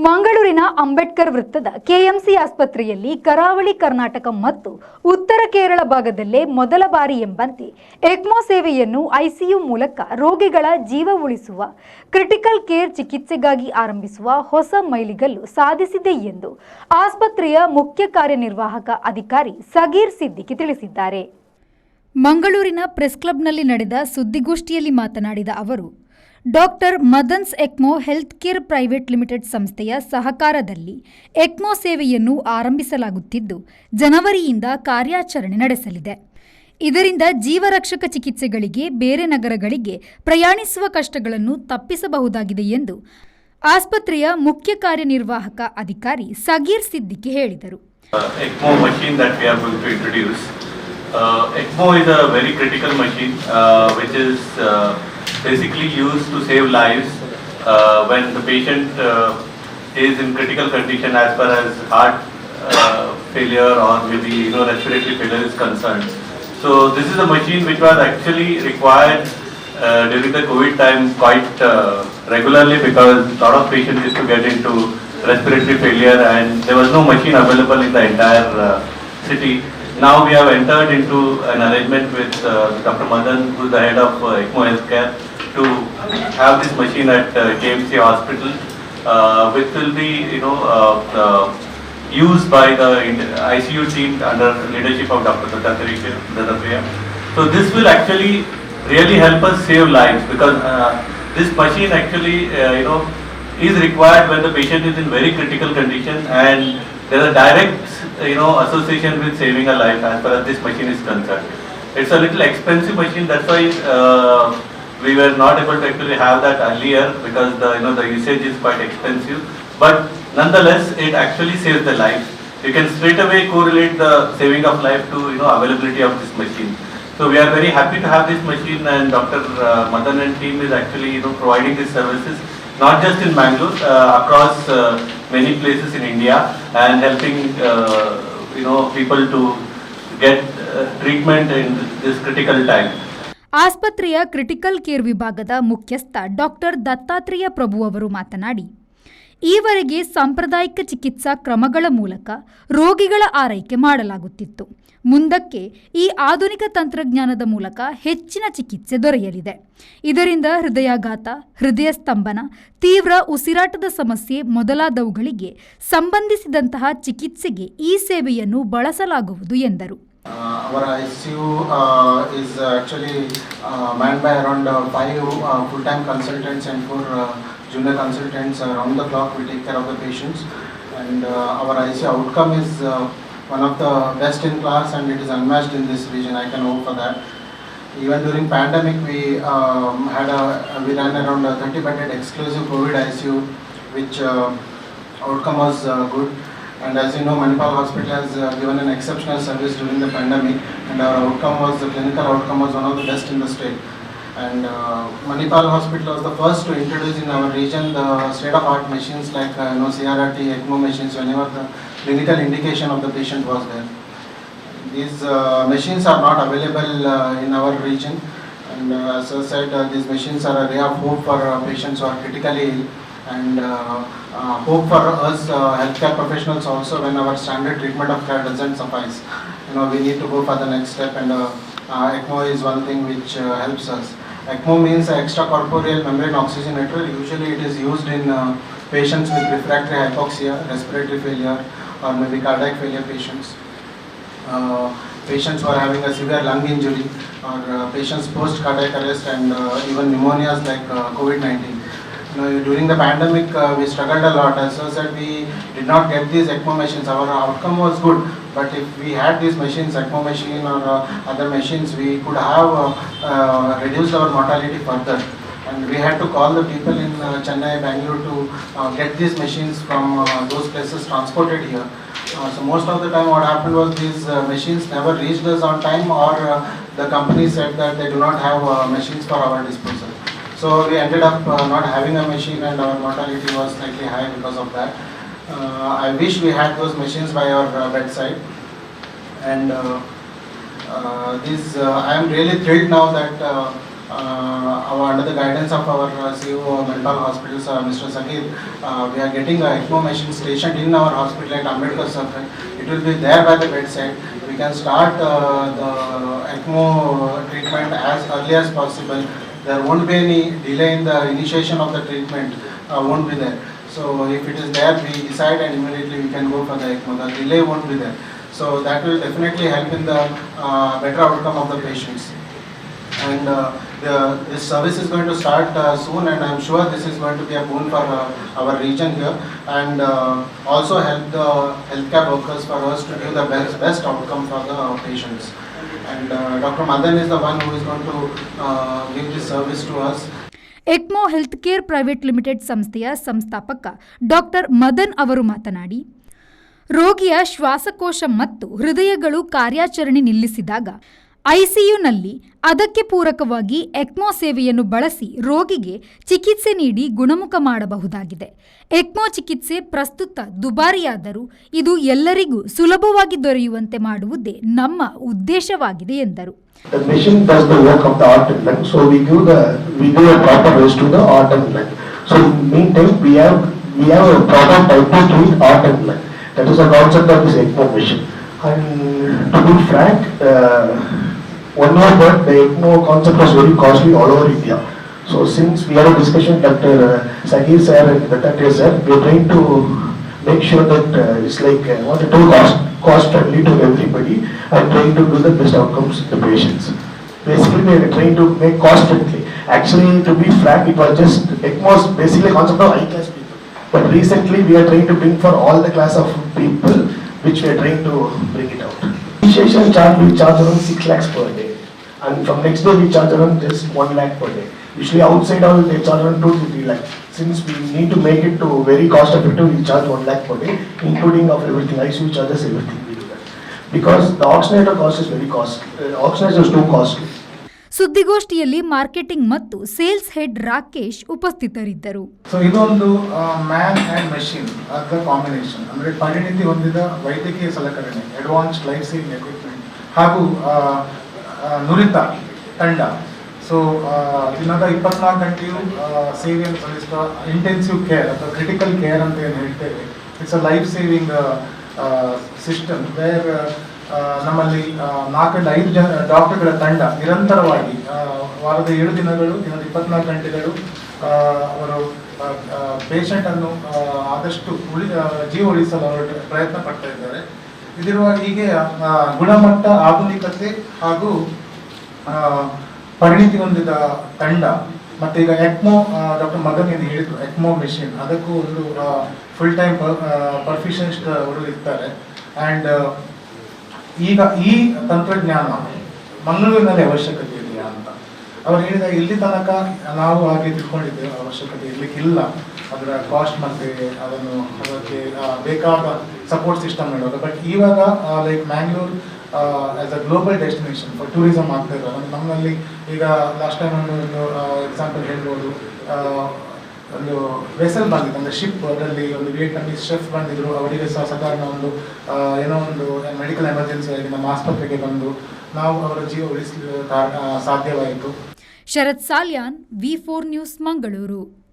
ಮಂಗಳೂರಿನ ಅಂಬೇಡ್ಕರ್ ವೃತ್ತದ ಕೆಎಂಸಿ ಆಸ್ಪತ್ರೆಯಲ್ಲಿ ಕರಾವಳಿ ಕರ್ನಾಟಕ ಮತ್ತು ಉತ್ತರ ಕೇರಳ ಭಾಗದಲ್ಲೇ ಮೊದಲ ಬಾರಿ ಎಂಬಂತೆ ಎಕ್ಮೋ ಸೇವೆಯನ್ನು ಐಸಿಯು ಮೂಲಕ ರೋಗಿಗಳ ಜೀವ ಉಳಿಸುವ ಕ್ರಿಟಿಕಲ್ ಕೇರ್ ಚಿಕಿತ್ಸೆಗಾಗಿ ಆರಂಭಿಸುವ ಹೊಸ ಮೈಲಿಗಲ್ಲು ಸಾಧಿಸಿದೆ ಎಂದು ಆಸ್ಪತ್ರೆಯ ಮುಖ್ಯ ಕಾರ್ಯನಿರ್ವಾಹಕ ಅಧಿಕಾರಿ ಸಗೀರ್ ಸಿದ್ದಿಕಿ ತಿಳಿಸಿದ್ದಾರೆ. ಮಂಗಳೂರಿನ ಪ್ರೆಸ್ ಕ್ಲಬ್ನಲ್ಲಿ ನಡೆದ ಸುದ್ದಿಗೋಷ್ಠಿಯಲ್ಲಿ ಮಾತನಾಡಿದ ಅವರು, doctor Madan's ECMO health care private limited ಸಂಸ್ಥೆಯ ಸಹಕಾರದಲ್ಲಿ ಎಕ್ಮೋ ಸೇವೆಯನ್ನು ಆರಂಭಿಸಲಾಗುತ್ತಿದ್ದು, ಜನವರಿಯಿಂದ ಕಾರ್ಯಾಚರಣೆ ನಡೆಸಲಿದೆ. ಇದರಿಂದ ಜೀವರಕ್ಷಕ ಚಿಕಿತ್ಸೆಗಳಿಗೆ ಬೇರೆ ನಗರಗಳಿಗೆ ಪ್ರಯಾಣಿಸುವ ಕಷ್ಟಗಳನ್ನು ತಪ್ಪಿಸಬಹುದಾಗಿದೆ ಎಂದು ಆಸ್ಪತ್ರೆಯ ಮುಖ್ಯ ಕಾರ್ಯನಿರ್ವಾಹಕ ಅಧಿಕಾರಿ ಸಗೀರ್ ಸಿದ್ದಿಕಿ ಹೇಳಿದರು. ECMO machine that we are going to introduce. ECMO is a very critical machine which is basically used to save lives when the patient is in critical condition as far as heart failure or maybe respiratory failure is concerned. So this is a machine which was actually required during the COVID time quite regularly because a lot of patients used to get into respiratory failure and there was no machine available in the entire city. Now we have entered into an arrangement with Dr. Madan, who is the head of ECMO Healthcare, to have this machine at KMC Hospital, which will be used by the ICU team under leadership of Dr. Dattatreya. So this will actually really help us save lives because this machine actually is required when the patient is in very critical condition and there is a direct association with saving a life as far as this machine is concerned. It's a little expensive machine, that's why we were not able to actually have that earlier because the usage is quite expensive. But nonetheless, it actually saves the life. You can straight away correlate the saving of life to availability of this machine. So we are very happy to have this machine, and Dr. Madan and team is actually providing these services not just in Bangalore, across many places in India, and helping people to get treatment in this critical time. ಆಸ್ಪತ್ರೆಯ critical care ವಿಭಾಗದ ಮುಖ್ಯಸ್ಥ doctor Dattatreya ಪ್ರಭು ಅವರು ಮಾತನಾಡಿ, ಈವರೆಗೆ ಸಾಂಪ್ರದಾಯಿಕ ಚಿಕಿತ್ಸಾ ಕ್ರಮಗಳ ಮೂಲಕ ರೋಗಿಗಳ ಆರೈಕೆ ಮಾಡಲಾಗುತ್ತಿತ್ತು. ಮುಂದಕ್ಕೆ ಈ ಆಧುನಿಕ ತಂತ್ರಜ್ಞಾನದ ಮೂಲಕ ಹೆಚ್ಚಿನ ಚಿಕಿತ್ಸೆ ದೊರೆಯಲಿದೆ. ಇದರಿಂದ ಹೃದಯಾಘಾತ, ಹೃದಯ ಸ್ತಂಭನ, ತೀವ್ರ ಉಸಿರಾಟದ ಸಮಸ್ಯೆ ಮೊದಲಾದವುಗಳಿಗೆ ಸಂಬಂಧಿಸಿದಂತಹ ಚಿಕಿತ್ಸೆಗೆ ಈ ಸೇವೆಯನ್ನು ಬಳಸಲಾಗುವುದು ಎಂದರು. Our ICU is actually manned by around 5 full-time consultants and 4 junior consultants. Around the clock we take care of the patients, and our ICU outcome is one of the best in class and it is unmatched in this region. I can hope for that. Even during pandemic we ran around 30-bedded exclusive COVID ICU, which outcome was good. And as you know, Manipal Hospital has given an exceptional service during the pandemic, and our clinical outcome was one of the best in the state. And Manipal Hospital was the first to introduce in our region the state-of-art machines like CRRT, ECMO machines whenever the clinical indication of the patient was there. These machines are not available in our region, and as I said, these machines are a ray of hope for patients who are critically ill, and hope for us healthcare professionals also when our standard treatment of care doesn't suffice. We need to go for the next step, and ECMO is one thing which helps us. ECMO means extracorporeal membrane oxygenator. Usually it is used in patients with refractory hypoxia, respiratory failure, or maybe cardiac failure patients. Patients who are having a severe lung injury, or patients post cardiac arrest, and even pneumonias like COVID-19. During the pandemic, we struggled a lot. As I said, we did not get these ECMO machines. Our outcome was good, but if we had these machines, ECMO machine or other machines, we could have reduced our mortality further. And we had to call the people in Chennai, Bangalore to get these machines from those places transported here. So most of the time what happened was these machines never reached us on time, or the company said that they do not have machines for our disposal. So we ended up not having a machine, and our mortality was slightly high because of that. I wish we had those machines by our bedside, and I am really thrilled now that under the guidance of our CEO Mental Hospitals, Mr. Zakir, we are getting a ECMO machine stationed in our hospital at Ambedkar Circle. It will be there by the bedside. We can start the ECMO treatment as early as possible. There won't be any delay in the initiation of the treatment, won't be there. So if it is there, we decide and immediately we can go for the ECMO. The delay won't be there. So that will definitely help in the better outcome of the patients. And this service is going to start soon, and I'm sure this is going to be a boon for our region here, and also help the healthcare workers for us to give the best outcome for the patients. And Dr. Madan is the one who is going to give this service to us. ECMO health care private limited ಸಂಸ್ಥೆಯ ಸಂಸ್ಥಾಪಕ doctor Madan ಅವರು ಮಾತನಾಡಿ, ರೋಗಿಯ ಶ್ವಾಸಕೋಶ ಮತ್ತು ಹೃದಯಗಳು ಕಾರ್ಯಾಚರಣೆ ನಿಲ್ಲಿಸಿದಾಗ ಐಸಿಯುನಲ್ಲಿ ಅದಕ್ಕೆ ಪೂರಕವಾಗಿ ಎಕ್ಮೋ ಸೇವೆಯನ್ನು ಬಳಸಿ ರೋಗಿಗೆ ಚಿಕಿತ್ಸೆ ನೀಡಿ ಗುಣಮುಖ ಮಾಡಬಹುದಾಗಿದೆ. ಎಕ್ಮೋ ಚಿಕಿತ್ಸೆ ಪ್ರಸ್ತುತ ದುಬಾರಿಯಾದರೂ ಇದು ಎಲ್ಲರಿಗೂ ಸುಲಭವಾಗಿ ದೊರೆಯುವಂತೆ ಮಾಡುವುದೇ ನಮ್ಮ ಉದ್ದೇಶವಾಗಿದೆ ಎಂದರು. The machine does the work of the heart and lung, so we give a proper rest to the heart and lung. So in the meantime, we have a proper type to treat heart and lung. That is the concept of this ECMO machine. And to be frank, one more word, the ECMO concept was very costly all over India. So since we had a discussion, Dr. Sagir sir and Dattatreya sir, we are trying to make sure that it's like what to do cost friendly to everybody and trying to do the best outcomes to the patients. Basically, we are trying to make cost friendly. Actually, to be frank, it was just ECMO was basically a concept of high class people. But recently, we are trying to bring for all the class of people, which we are trying to bring it out. Initiation charge, we charge around 6 lakhs per day, and from next day we charge around just 1 lakh per day. Usually outside all they charge around 2 to 3 lakhs. Since we need to make it to very cost effective, we charge 1 lakh per day, including of everything, ICU charges, everything we do that. Because the oxygenator cost is very costly. Oxygenator is too costly. ಸುದ್ದಿಗೋಷ್ಠಿಯಲ್ಲಿ marketing ಮತ್ತು sales head Rakesh ಉಪಸ್ಥಿತರಿದ್ದರು. So ಇದೊಂದು man and machine ಅದರ combination, ಅಂದರೆ ಪರಿಣಿತಿ ಹೊಂದಿದ ವೈದ್ಯಕೀಯ ಸಲಕರಣೆ, ಅಡ್ವಾನ್ಸ್ಡ್ ಲೈಫ್ ಸೇವಿಂಗ್ ಎಕ್ವಿಪ್ಮೆಂಟ್ ಹಾಗೂ ನುರಿತ ತಂಡ. ಸೊ ದಿನದ 24 ಗಂಟೆಯೂ ಸೇವೆಯನ್ನು ಸಲ್ಲಿಸುವ ಇಂಟೆನ್ಸಿವ್ ಕೇರ್ ಅಥವಾ ಕ್ರಿಟಿಕಲ್ ಕೇರ್ ಅಂತ ಏನು ಹೇಳ್ತೇವೆ, it's a life saving system wear ನಮ್ಮಲ್ಲಿ 4-5 ಜನ ಡಾಕ್ಟರ್ಗಳ ತಂಡ ನಿರಂತರವಾಗಿ ವಾರದ 7 ದಿನಗಳು, ದಿನದ 24 ಗಂಟೆಗಳು ಅವರು ಪೇಷಂಟನ್ನು ಆದಷ್ಟು ಜೀವ ಉಳಿಸಲು ಅವರು ಪ್ರಯತ್ನ ಪಡ್ತಾ ಇದ್ದಾರೆ. ಇದಿರುವಾಗ ಹೀಗೆ ಗುಣಮಟ್ಟ, ಆಧುನಿಕತೆ ಹಾಗೂ ಪರಿಣಿತಿ ಹೊಂದಿದ ತಂಡ, ಮತ್ತು ಈಗ ಎಕ್ಮೋ ಡಾಕ್ಟರ್ ಮದನ್ ಏನು ಹೇಳಿದ್ರು, ಎಕ್ಮೋ ಮೆಷಿನ್ ಅದಕ್ಕೂ ಒಂದು ಫುಲ್ ಟೈಮ್ ಪರ್ಫಿಷನ್ಸ್ಟ್ ಅವರು ಇರ್ತಾರೆ. ಆ್ಯಂಡ್ ಈಗ ಈ ತಂತ್ರಜ್ಞಾನ ಮಂಗಳೂರಿನಲ್ಲಿ ಅವಶ್ಯಕತೆ ಇದೆಯಾ ಅಂತ ಅವ್ರು ಹೇಳಿದಾಗ, ಇಲ್ಲಿ ತನಕ ನಾವು ಹಾಗೆ ತಿಳ್ಕೊಂಡಿದ್ದೇವೆ, ಅವಶ್ಯಕತೆ ಇರಲಿಕ್ಕಿಲ್ಲ. ಅದರ ಕಾಸ್ಟ್ ಮತ್ತು ಅದಕ್ಕೆ ಬೇಕಾದ ಸಪೋರ್ಟ್ ಸಿಸ್ಟಮ್ ಹೇಳೋದು. ಬಟ್ ಇವಾಗ like Mangalore as a global destination for tourism ಆಗ್ತಾ ಇದ್ದಾರೆ. ನಮ್ಮಲ್ಲಿ ಈಗ ಲಾಸ್ಟ್ ಟೈಮ್ ಒಂದು ಎಕ್ಸಾಂಪಲ್ ಹೇಳ್ಬೋದು, ಒಂದು ವೆಸಲ್ ಬಂದಿತ್ತು, ಅಂದರೆ ಶಿಪ್, ಅದರಲ್ಲಿ ಒಂದು ವಿಯೆಟ್ನಾಮೀಸ್ ಶೆಫ್ ಬಂದಿದ್ರು. ಅವರಿಗೆ ಸಾಧಾರಣ ಒಂದು ಏನೋ ಒಂದು ಮೆಡಿಕಲ್ ಎಮರ್ಜೆನ್ಸಿ ಆಗಿ ನಮ್ಮ ಆಸ್ಪತ್ರೆಗೆ ಬಂದು ನಾವು ಅವರ ಜೀವ ಉಳಿಸಲು ಸಾಧ್ಯವಾಯಿತು. ಶರತ್ ಸಾಲ್ಯಾನ್, V4 ನ್ಯೂಸ್, ಮಂಗಳೂರು.